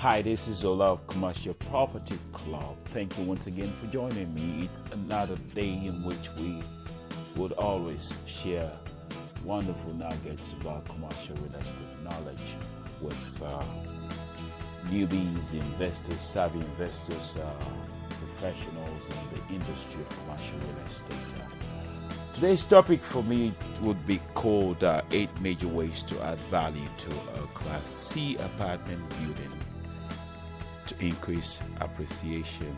Hi, this is Ola of Commercial Property Club. Thank you once again for joining me. It's another day in which we would always share wonderful nuggets about commercial real estate knowledge with newbies, investors, savvy investors, professionals in the industry of commercial real estate. Today's topic for me would be called 8 major ways to add value to a Class C apartment building to increase appreciation.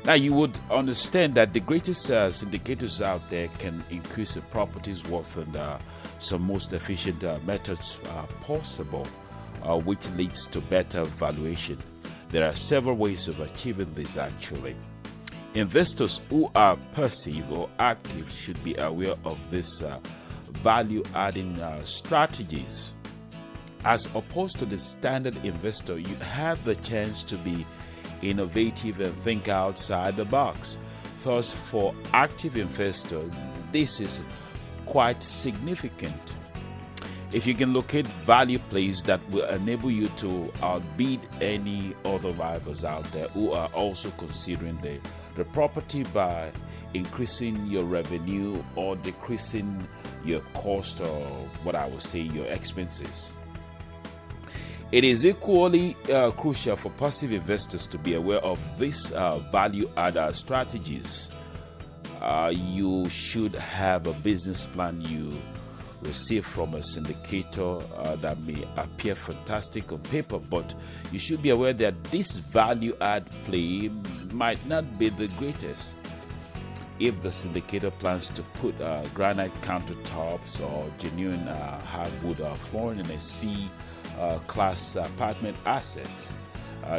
Now, you would understand that the greatest syndicators out there can increase a property's worth in some most efficient methods possible, which leads to better valuation. There are several ways of achieving this actually. Investors who are passive or active should be aware of these value-adding strategies. As opposed to the standard investor, you have the chance to be innovative and think outside the box. Thus, for active investors, this is quite significant. If you can locate value plays that will enable you to outbid any other rivals out there who are also considering the property by increasing your revenue or decreasing your cost, or what I would say your expenses. It is equally crucial for passive investors to be aware of these value-add strategies. You should have a business plan you receive from a syndicator that may appear fantastic on paper, but you should be aware that this value-add play might not be the greatest. If the syndicator plans to put granite countertops or genuine hardwood flooring in a C-class apartment asset,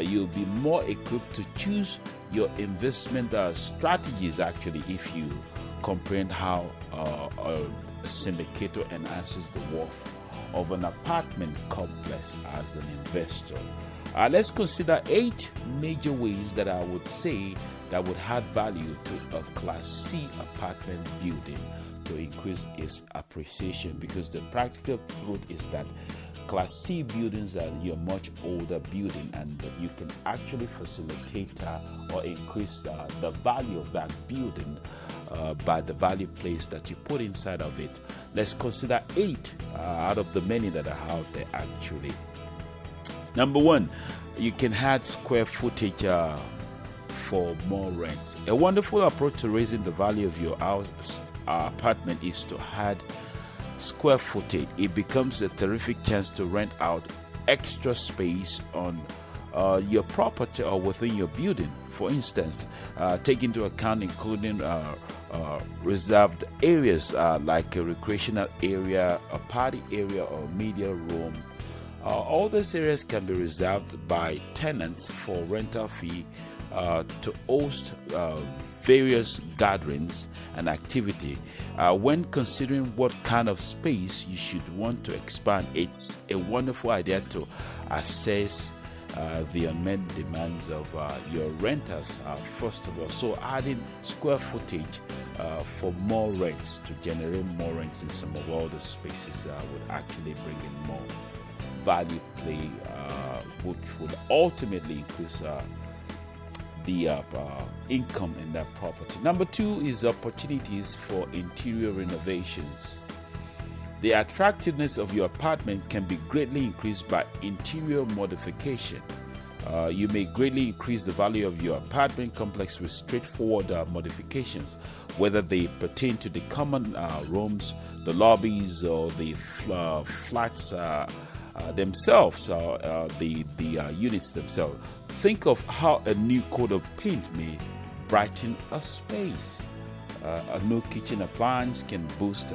you'll be more equipped to choose your investment strategies actually if you comprehend how a syndicator enhances the worth of an apartment complex as an investor. Let's consider 8 major ways that I would say that would add value to a Class C apartment building to increase its appreciation, because the practical truth is that Class C buildings are your much older building, and you can actually facilitate or increase the value of that building by the value placed that you put inside of it. Let's consider 8 out of the many that are out there actually. Number 1, you can add square footage for more rent. A wonderful approach to raising the value of your house apartment is to add square footage. It becomes a terrific chance to rent out extra space on your property or within your building. For instance, take into account including reserved areas like a recreational area, a party area, or media room. All these areas can be reserved by tenants for rental fee to host various gatherings and activity. When considering what kind of space you should want to expand, it's a wonderful idea to assess the unmet demands of your renters first of all. So adding square footage for more rents to generate more rents in some of all the spaces would actually bring in more value play, which would ultimately increase the income in that property. Number 2 is opportunities for interior renovations. The attractiveness of your apartment can be greatly increased by interior modification. You may greatly increase the value of your apartment complex with straightforward modifications, whether they pertain to the common rooms, the lobbies, or the flats themselves, or the units themselves. Think of how a new coat of paint may brighten a space. A new kitchen appliance can boost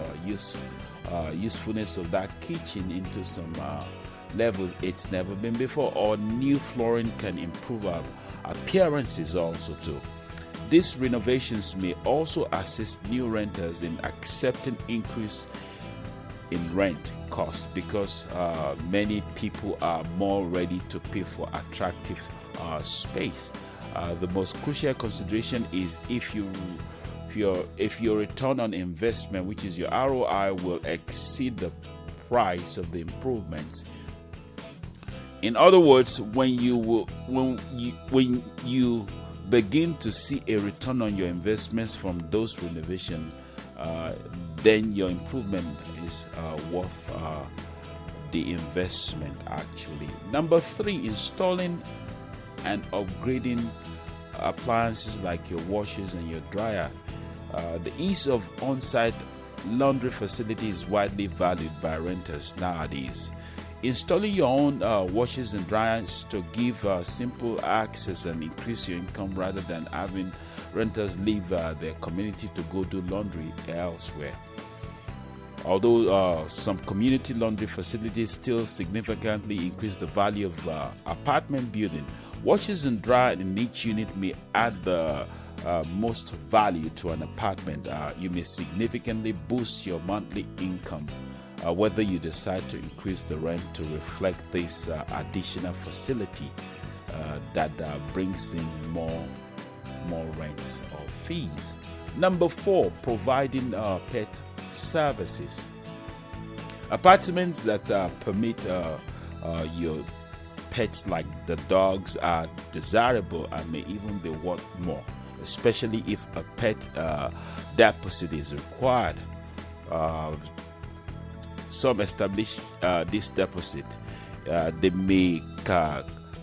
usefulness of that kitchen into some levels it's never been before. Or new flooring can improve appearances also too. These renovations may also assist new renters in accepting increase in rent cost, because many people are more ready to pay for attractive space. The most crucial consideration is if your return on investment, which is your ROI, will exceed the price of the improvements. In other words, when you begin to see a return on your investments from those renovations, then your improvement is worth the investment actually. Number 3, installing and upgrading appliances like your washers and your dryer. The ease of on-site laundry facility is widely valued by renters nowadays. Installing your own washers and dryers to give simple access and increase your income rather than having renters leave their community to go do laundry elsewhere. Although some community laundry facilities still significantly increase the value of apartment building, washers and dryers in each unit may add the most value to an apartment. You may significantly boost your monthly income whether you decide to increase the rent to reflect this additional facility that brings in more rents or fees. Number 4, providing pet services. Apartments that permit your pets like the dogs are desirable and may even be worth more, especially if a pet deposit is required. Some establish this deposit. They may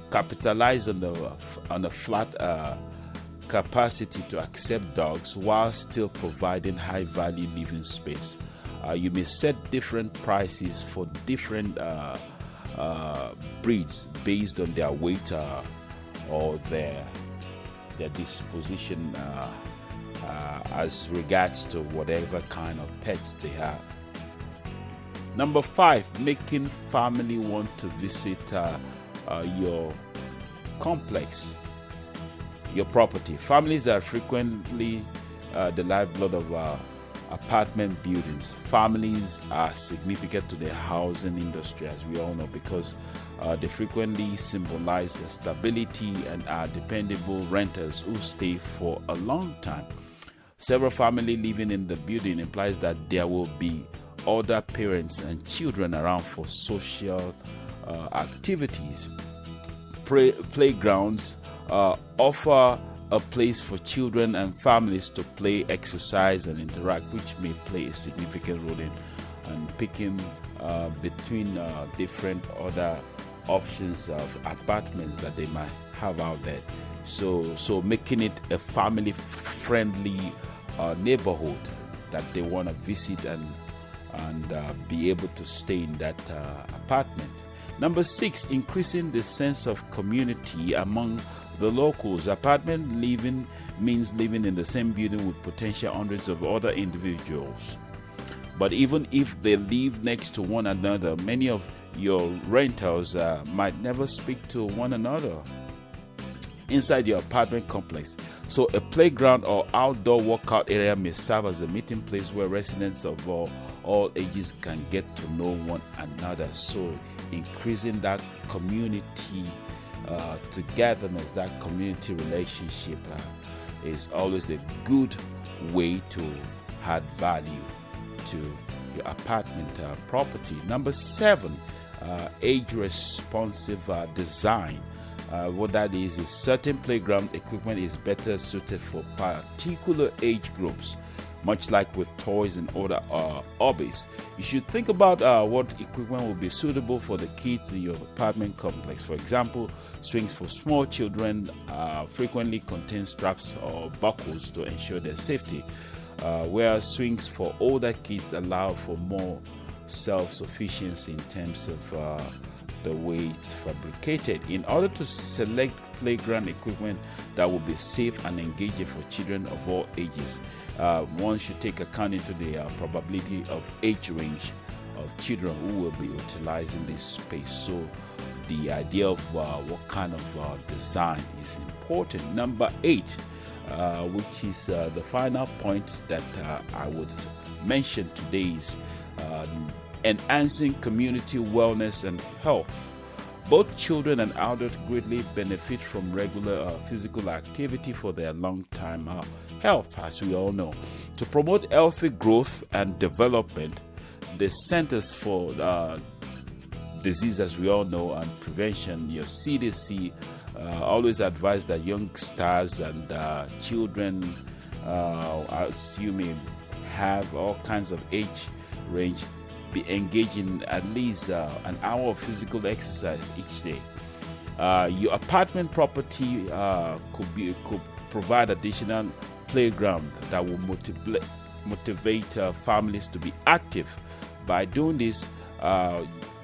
capitalize on the flat capacity to accept dogs while still providing high-value living space. You may set different prices for different breeds based on their weight or their disposition as regards to whatever kind of pets they have. Number 5, making family want to visit your complex, your property. Families are frequently the lifeblood of apartment buildings. Families are significant to the housing industry, as we all know, because they frequently symbolize the stability and are dependable renters who stay for a long time. Several families living in the building implies that there will be other parents and children around for social activities. Playgrounds offer a place for children and families to play, exercise, and interact, which may play a significant role in picking between different other options of apartments that they might have out there. So making it a family-friendly neighborhood that they want to visit and be able to stay in that apartment. Number 6, increasing the sense of community among the locals. Apartment living means living in the same building with potential hundreds of other individuals. But even if they live next to one another, many of your renters might never speak to one another inside your apartment complex. So a playground or outdoor workout area may serve as a meeting place where residents of all ages can get to know one another. So increasing that community togetherness, that community relationship is always a good way to add value to your apartment property. Number 7, age-responsive design. What that is certain playground equipment is better suited for particular age groups, much like with toys and other hobbies. You should think about what equipment will be suitable for the kids in your apartment complex. For example, swings for small children frequently contain straps or buckles to ensure their safety, whereas swings for older kids allow for more self-sufficiency in terms of the way it's fabricated. In order to select playground equipment that will be safe and engaging for children of all ages, one should take account into the probability of age range of children who will be utilizing this space. So the idea of what kind of design is important. Number 8, which is the final point that I would mention today, is enhancing community wellness and health. Both children and adults greatly benefit from regular physical activity for their long-term health, as we all know. To promote healthy growth and development, the Centers for disease, as we all know, and prevention, your CDC always advise that youngsters and children, assuming have all kinds of age range, be engaged in at least an hour of physical exercise each day. Your apartment property could provide additional playground that will motivate families to be active. By doing this,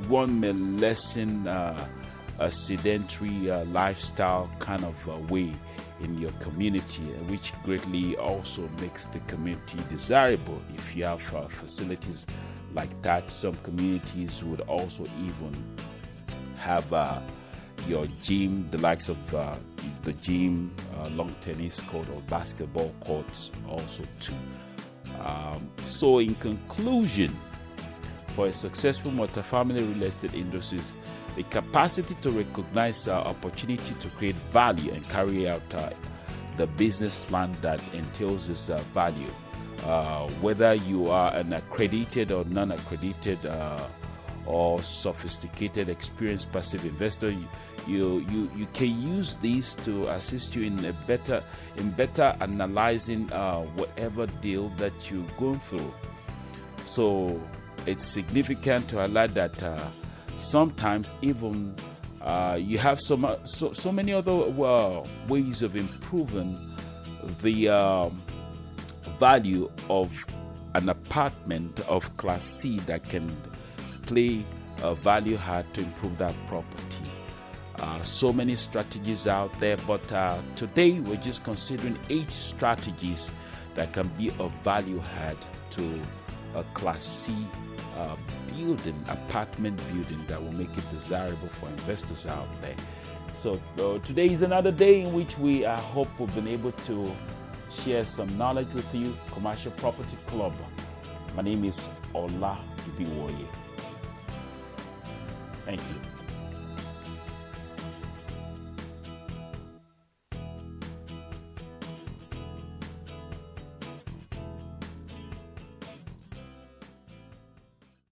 one may lessen a sedentary lifestyle kind of way in your community, which greatly also makes the community desirable. If you have facilities like that, some communities would also even have your gym, the likes of the gym, long tennis court or basketball courts also too. So in conclusion, for a successful multifamily real estate industry, the capacity to recognize opportunity to create value and carry out the business plan that entails this value. Whether you are an accredited or non-accredited or sophisticated, experienced passive investor, you can use these to assist you in better analyzing whatever deal that you're going through. So it's significant to highlight that sometimes even you have so many other ways of improving the value of an apartment of Class C that can play a value hard to improve that property. So many strategies out there, but today we're just considering 8 strategies that can be of value add to a Class C building, apartment building, that will make it desirable for investors out there. So today is another day in which we hope we've been able to share some knowledge with you. Commercial Property Club. My name is Ola Ibiwoye. Thank you.